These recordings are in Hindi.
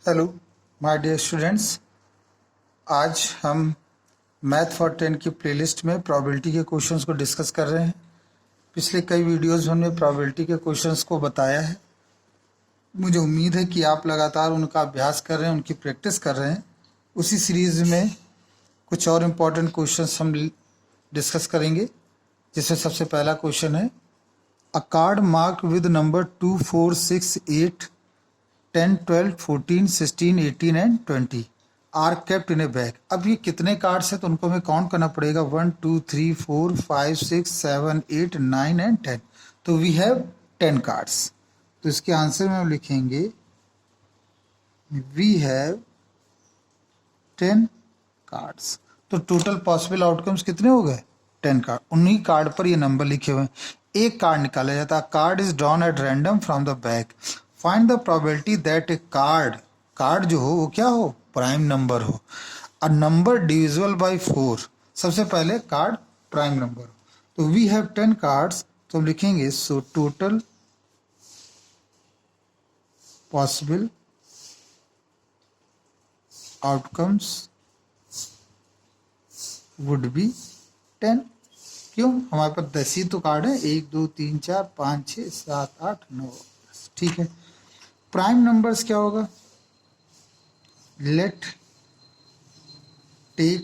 हेलो माय डियर स्टूडेंट्स, आज हम मैथ फॉर 10 की प्लेलिस्ट में प्रोबेबिलिटी के क्वेश्चंस को डिस्कस कर रहे हैं। पिछले कई वीडियोस में हमने प्रोबेबिलिटी के क्वेश्चंस को बताया है। मुझे उम्मीद है कि आप लगातार उनका अभ्यास कर रहे हैं, उनकी प्रैक्टिस कर रहे हैं। उसी सीरीज में कुछ और इम्पोर्टेंट क्वेश्चंस हम डिस्कस करेंगे, जिसमें सबसे पहला क्वेश्चन है a card marked with number 2, 4, 6, 8, 10, 12, 14, 16, 18 and 20 are kept in a bag. अब ये कितने कार्ड्स हैं तो उनको हमें काउंट करना पड़ेगा। 1, 2, 3, 4, 5, 6, 7, 8, 9 एंड 10। तो वी हैव 10 कार्ड्स। तो इसके आंसर में हम लिखेंगे वी हैव 10 कार्ड्स। तो टोटल पॉसिबल आउटकम्स कितने हो गए? 10 कार्ड। उन्हीं कार्ड पर ये नंबर लिखे हुए हैं। एक कार्ड निकाला जाता है। Card is drawn at random from the bag. Find the probability that A card जो हो वो क्या हो? प्राइम नंबर हो। A number divisible by 4। सबसे पहले कार्ड प्राइम नंबर हो। तो वी हैव 10 कार्ड्स, तो हम लिखेंगे so total possible outcomes would be 10। क्यों? हमारे पास 10 ही तो कार्ड है। 1, 2, 3, 4, 5, 6, 7, 8, 9। ठीक है। प्राइम नंबर्स क्या होगा? Let take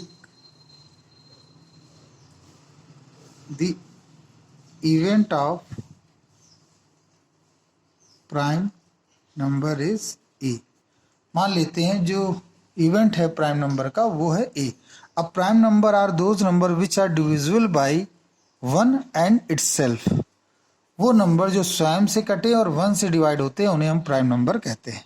the event of prime number is A. मान लेते हैं जो इवेंट है प्राइम नंबर का वो है ए। अब prime number are those number which are divisible by 1 and itself. वो नंबर जो स्वयं से कटे और 1 से डिवाइड होते हैं उन्हें हम प्राइम नंबर कहते हैं।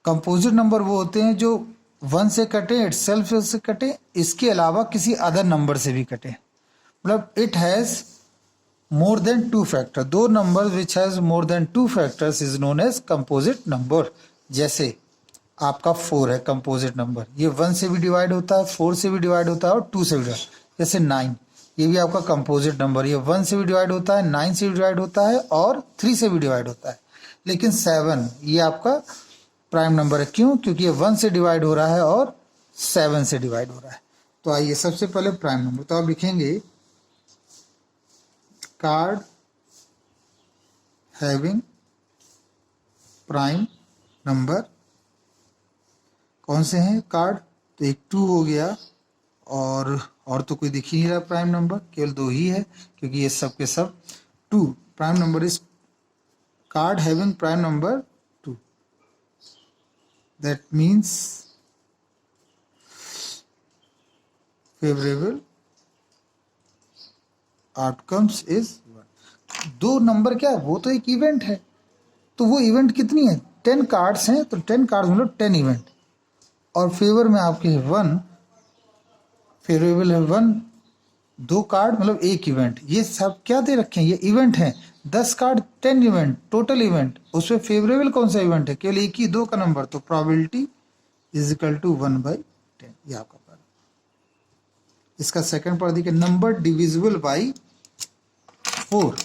कंपोजिट नंबर वो होते हैं जो 1 से कटे, इटसेल्फ से कटे, इसके अलावा किसी अदर नंबर से भी कटे। मतलब इट हैज more than 2 factor। दो number which has more than 2 factors is known as composite number. जैसे आपका 4 है कंपोजिट नंबर, ये 1 से भी डिवाइड होता है, 4 से भी डिवाइड होता है और 2 से भी डिवाइड। जैसे 9, ये भी आपका कंपोजिट नंबर, ये 1 से भी डिवाइड होता है, 9 से भी डिवाइड होता है और 3 से भी डिवाइड होता है। लेकिन 7 ये आपका प्राइम नंबर है। क्यों? क्योंकि ये 1 से डिवाइड हो रहा है और 7 से डिवाइड हो रहा है। तो आइए सबसे पहले प्राइम नंबर, तो आप लिखेंगे कार्ड हैविंग प्राइम नंबर। कौन से हैं कार्ड? तो एक 2 हो गया और तो कोई दिख ही नहीं रहा प्राइम नंबर, केवल 2 ही है क्योंकि ये सब के सब 2। Prime number is called having prime number 2। That means favourable outcomes is 1। 2 number क्या है? वो तो एक इवेंट है। तो वो इवेंट कितनी है? 10 कार्ड्स हैं, तो 10 कार्ड्स मतलब 10 इवेंट। और फेवर में आपके है 1, फेवरेबल है 1। 2 कार्ड मतलब एक इवेंट। ये सब क्या दे रखे हैं? ये इवेंट हैं। 10 कार्ड 10 इवेंट, टोटल इवेंट। उसमें फेवरेबल कौन सा इवेंट है? केवल एक ही 2 का नंबर। तो प्रोबेबिलिटी इज इक्वल टू 1/10। ये आपका पार्ट। इसका सेकंड पार्ट देखिए, नंबर डिविजिबल बाई 4।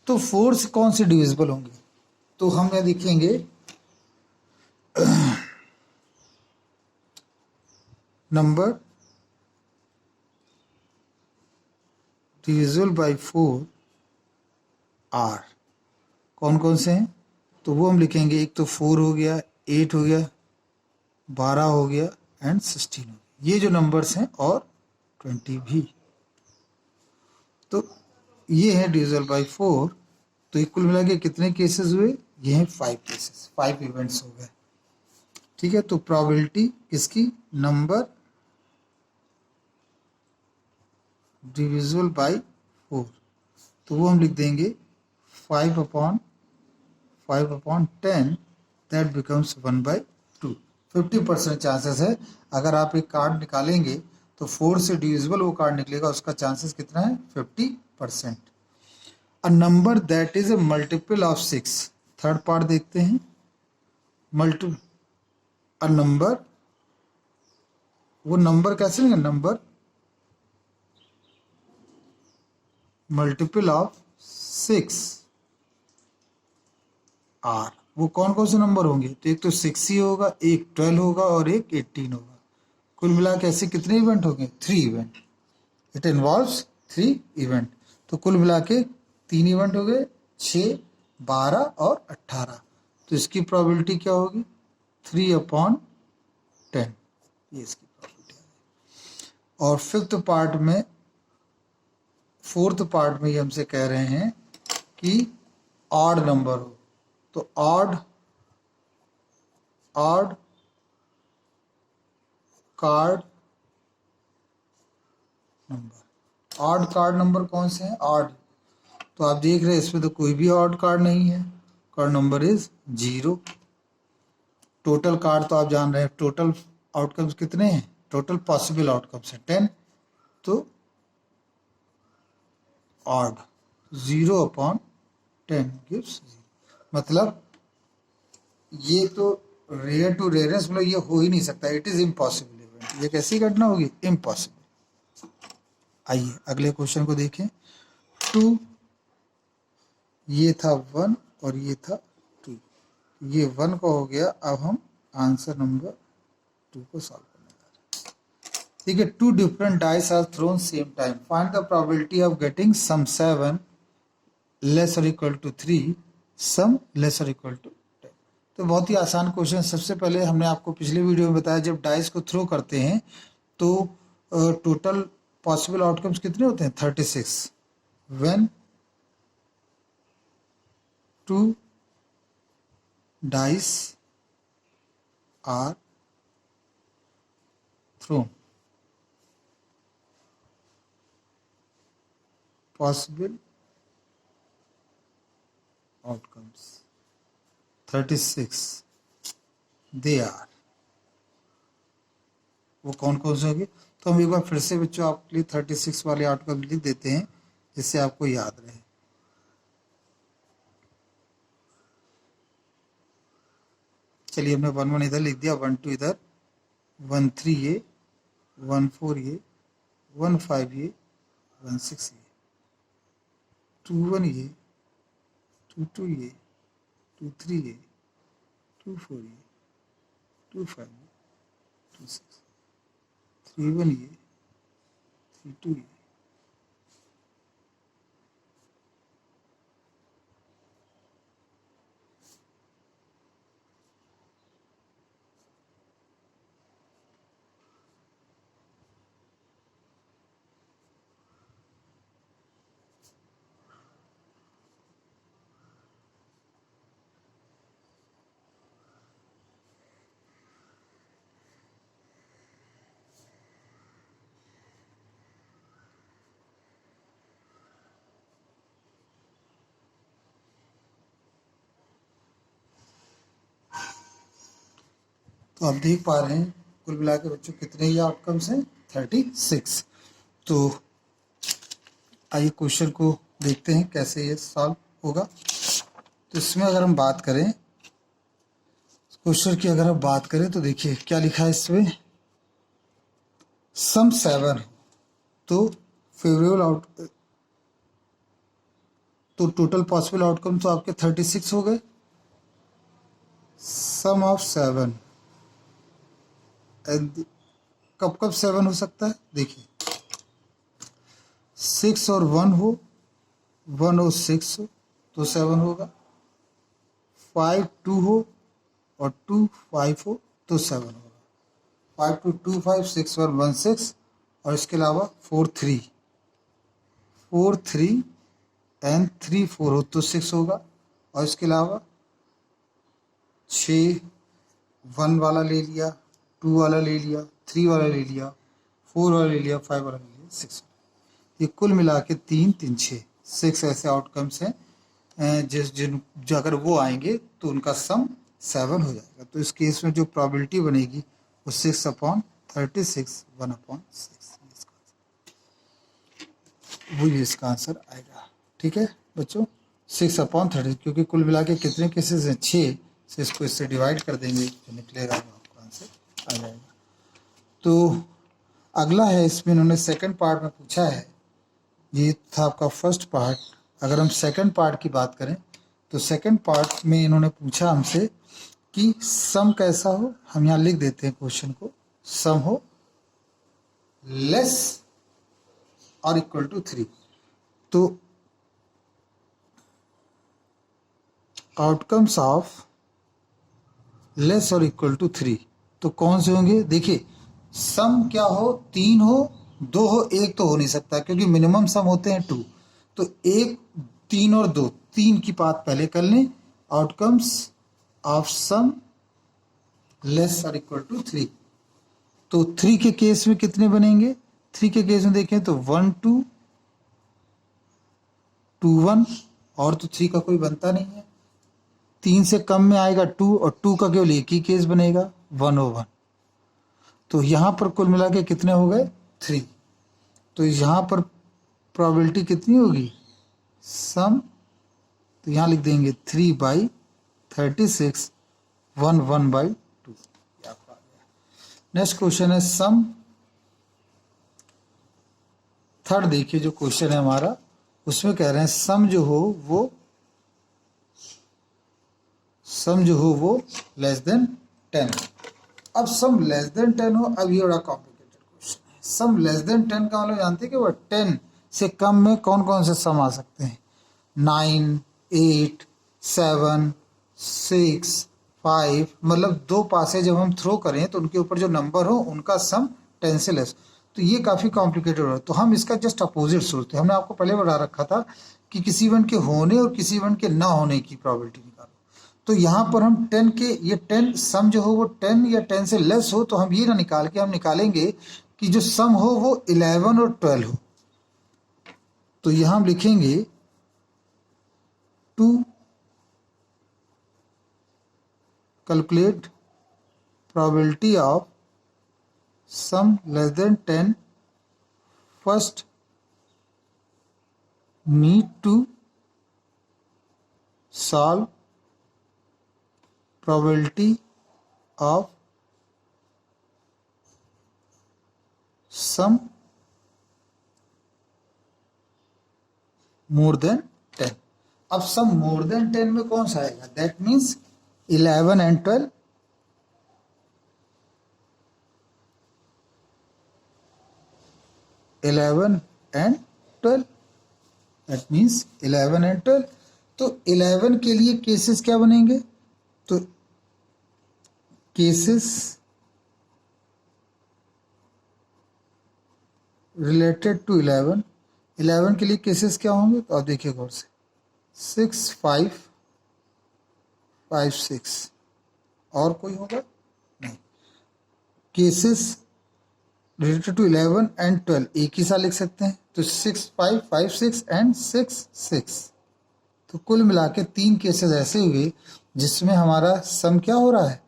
तो 4 से कौन से डिविजिबल होंगे? तो हम यह देखेंगे नंबर डिविजिबल बाई 4 आर। कौन कौन से हैं? तो वो हम लिखेंगे, एक तो 4 हो गया, 8 हो गया, 12 हो गया एंड 16 हो गया। ये जो नंबर्स हैं और 20 भी। तो ये है डिविजिबल बाई 4। तो ये कुल मिला के कितने केसेस हुए? ये हैं 5 केसेस, 5 इवेंट्स हो गए। ठीक है। तो प्रोबेबिलिटी किसकी? Number divisible by 4। तो वो हम लिख देंगे 5/10 दैट बिकम्स 1/2। 50% चांसेस है। अगर आप एक कार्ड निकालेंगे तो 4 से डिविजिबल वो कार्ड निकलेगा, उसका चांसेस कितना है? 50%। A number that is a multiple of 6। Third part देखते हैं। अ नंबर, वो नंबर कैसे लिखेंगे? Number multiple of 6 are. वो कौन कौन से नंबर होंगे? तो एक तो 6 ही होगा, एक 12 होगा और एक 18 होगा। कुल मिला के ऐसे कितने इवेंट होंगे? 3 इवेंट। It involves 3 event. तो कुल मिला के 3 इवेंट हो गए, 6, 12 और 18। तो इसकी प्रोबेबिलिटी क्या होगी? 3/10। ये इसकी प्रोबेबिलिटी है। और फोर्थ पार्ट में ये हमसे कह रहे हैं कि ऑड नंबर हो, तो odd card number. Odd card number कौन से हैं? ऑड। तो आप देख रहे हैं इसमें तो कोई भी ऑड कार्ड नहीं है। Card number is 0। Total card तो आप जान रहे हैं, टोटल आउटकम्स कितने हैं? टोटल पॉसिबल आउटकम्स है 10। तो ऑड 0/10 गिव्स 0। मतलब ये तो रेयर टू रेयरेस्ट, मतलब ये हो ही नहीं सकता। It is impossible event. ये कैसी घटना होगी? इम्पॉसिबल। आइए अगले क्वेश्चन को देखें। 2, ये था 1 और ये था 2। ये 1 का हो गया। अब हम आंसर नंबर 2 को सॉल्व करने जा रहे हैं। ठीक है। 2 different dice are thrown same time, find the probability of getting sum 7 less or equal to 3, sum less or equal to 10। तो बहुत ही आसान क्वेश्चन। सबसे पहले हमने आपको पिछले वीडियो में बताया, जब डाइस को थ्रो करते हैं तो टोटल पॉसिबल आउटकम्स कितने होते हैं? 36। When 2 dice are thrown, possible outcomes 36, they are। वो कौन कौन से होंगे? तो हम एक बार फिर से बच्चों आपके लिए 36 वाले आउटकम लिख देते हैं, जिससे आपको याद रहे। चलिए हमने 1 इधर लिख दिया, 1 2 इधर, 1 3 ये, 1 4 ये, 1 5 ये, 1 6 ये, 2 1 ये, 2 2 ये, 2 3 ये, 2 4 ये, 2 5 ये, 2 6, 3 1 ये, 3 2 ये। तो आप देख पा रहे हैं कुल मिला के बच्चों कितने ही आउटकम्स हैं? 36। तो आइए क्वेश्चन को देखते हैं कैसे ये सॉल्व होगा। तो इसमें अगर हम बात करें, क्वेश्चन की अगर हम बात करें तो देखिए क्या लिखा है इसमें। सम 7, तो फेवरेबल तो टोटल पॉसिबल आउटकम तो आपके 36 हो गए। सम ऑफ 7, कब कब 7 हो सकता है? देखिए 6 और 1 हो, 1 और 6 हो तो 7 होगा। 5 2 हो और 2 5 हो तो 7 होगा। 5 2 2 5 6 1 1 6 और इसके अलावा 4 3 एंड 3 4 हो तो 6 होगा। और इसके अलावा 6 1 वाला ले लिया, 2 वाला ले लिया, 3 वाला ले लिया, 4 वाला ले लिया, 5 वाला ले लिया, 6। ये कुल मिला के 3 3 6 ऐसे आउटकम्स हैं जो अगर वो आएंगे तो उनका सम 7 हो जाएगा। तो इस केस में जो प्रोबेबिलिटी बनेगी वो 6/36, 1/6, वो इसका आंसर आएगा। ठीक है बच्चों, 6/30, क्योंकि कुल मिला के कितने केसेस हैं? 6 से इसको इससे डिवाइड कर देंगे, जो निकलेगा वो आपका आंसर आ जाएगा। तो अगला है, इसमें इन्होंने सेकंड पार्ट में पूछा है। ये था आपका फर्स्ट पार्ट। अगर हम सेकंड पार्ट की बात करें तो सेकंड पार्ट में इन्होंने पूछा हमसे कि सम कैसा हो। हम यहाँ लिख देते हैं क्वेश्चन को, सम हो लेस और इक्वल टू 3। तो outcomes of less or equal to 3 तो कौन से होंगे? देखिए, सम क्या हो, 3 हो, 2 हो, 1 तो हो नहीं सकता क्योंकि मिनिमम सम होते हैं 2। तो 1, 3 और 2, 3 की बात पहले कर लें। Outcomes of some less or equal to 3। तो 3 के केस में कितने बनेंगे? 3 के केस में देखें तो 1 2 2 1, और तो 3 का कोई बनता नहीं है। 3 से कम में आएगा 2, और 2 का केवल एक ही केस बनेगा 1 और 1। तो यहाँ पर कुल मिला के कितने हो गए? 3। तो यहाँ पर प्रोबेबिलिटी कितनी होगी? सम, तो यहाँ लिख देंगे 3/36 1 1/2। नेक्स्ट क्वेश्चन है सम। थर्ड देखिए जो क्वेश्चन है हमारा, उसमें कह रहे हैं सम जो हो वो लेस देन 10। अब सम लेस देन 10 हो, अब ये बड़ा कॉम्प्लिकेटेड क्वेश्चन है। सम लेस देन 10 का मतलब जानते हैं कि वो 10 से कम में कौन कौन से सम आ सकते हैं? 9 8 7 6 5, मतलब 2 पासे जब हम थ्रो करें तो उनके ऊपर जो नंबर हो उनका सम 10 से लेस। तो ये काफ़ी कॉम्प्लिकेटेड हो, तो हम इसका जस्ट अपोजिट सोचते हैं। हमने आपको पहले बता रखा था कि किसी इवेंट के होने और किसी इवेंट के ना होने की प्रोबेबिलिटी निकालो। तो यहाँ पर हम 10 के, ये 10 सम जो हो वो 10 या 10 से लेस हो, तो हम ये ना निकाल के हम निकालेंगे कि जो सम हो वो 11 और 12 हो। तो यहाँ हम लिखेंगे 2 calculate probability of sum less than 10, first need to solve probability of sum more than 10। अब सम मोर देन 10 में कौन सा आएगा? That means 11 and 12। 11 and 12, that means 11 and 12। तो 11 के लिए केसेस क्या बनेंगे? तो केसेस रिलेटेड टू 11 के लिए केसेस क्या होंगे? तो आप देखिए गौर से, 6 5 5 6, और कोई होगा नहीं। केसेस रिलेटेड टू 11 and 12 एक ही साथ लिख सकते हैं, तो 6 5 5 6 and 6 6। तो कुल मिला के 3 केसेस ऐसे हुए जिसमें हमारा सम क्या हो रहा है?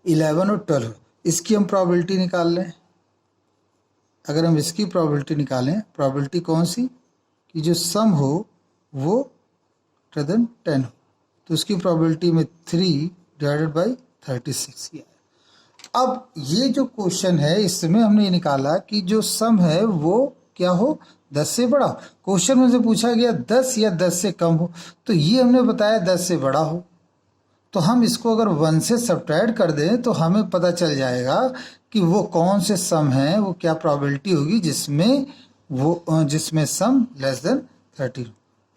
11 और 12। इसकी हम प्रोबेबिलिटी निकाल लें। अगर हम इसकी प्रोबेबिलिटी निकालें, प्रोबेबिलिटी कौन सी? कि जो सम हो वो ग्रेटर देन 10 हो, तो उसकी प्रोबेबिलिटी में 3/36 ही आया। अब ये जो क्वेश्चन है इसमें हमने ये निकाला कि जो सम है वो क्या हो? 10 से बड़ा। क्वेश्चन में से पूछा गया 10 या 10 से कम हो, तो ये हमने बताया 10 से बड़ा हो। तो हम इसको अगर 1 से सब्ट्रैक्ट कर दें तो हमें पता चल जाएगा कि वो कौन से सम हैं, वो क्या प्रोबेबिलिटी होगी जिसमें सम लेस देन 30।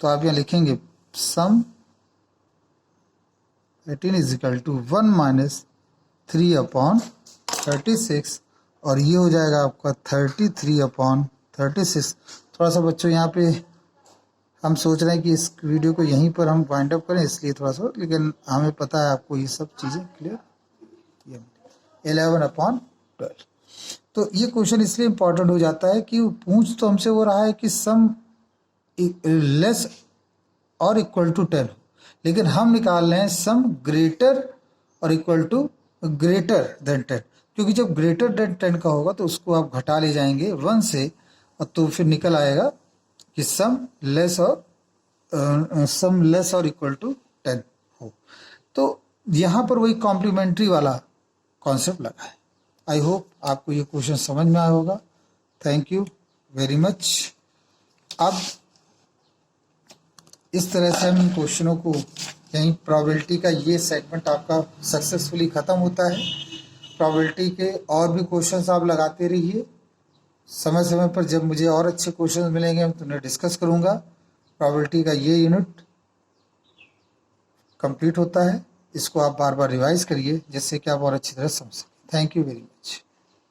तो आप यहाँ लिखेंगे सम 13 इज इक्वल टू 1 माइनस 3/36, और ये हो जाएगा आपका 33/36। थोड़ा सा बच्चों यहाँ पे हम सोच रहे हैं कि इस वीडियो को यहीं पर हम वाइंड अप करें, इसलिए थोड़ा सा, लेकिन हमें पता है आपको ये सब चीज़ें क्लियर। 11/12। तो ये क्वेश्चन इसलिए इम्पोर्टेंट हो जाता है कि पूछ तो हमसे हो रहा है कि सम लेस और इक्वल टू 10, लेकिन हम निकाल रहे हैं सम ग्रेटर और इक्वल टू ग्रेटर देन 10, क्योंकि जब ग्रेटर देन 10 का होगा तो उसको आप घटा ले जाएंगे 1 से, और तो फिर निकल आएगा कि सम लेस और इक्वल टू 10 हो। तो यहाँ पर वही कॉम्प्लीमेंट्री वाला कॉन्सेप्ट लगा है। आई होप आपको ये क्वेश्चन समझ में आया होगा। Thank you very much. अब इस तरह से हम इन क्वेश्चनों को, यहीं प्रोबेबिलिटी का ये सेगमेंट आपका सक्सेसफुली ख़त्म होता है। प्रोबेबिलिटी के और भी क्वेश्चंस आप लगाते रहिए, समय समय पर जब मुझे और अच्छे क्वेश्चंस मिलेंगे हम तो उन्हें डिस्कस करूँगा। प्रोबेबिलिटी का ये यूनिट कंप्लीट होता है, इसको आप बार बार रिवाइज करिए जिससे कि आप और अच्छी तरह समझ सकें। Thank you very much.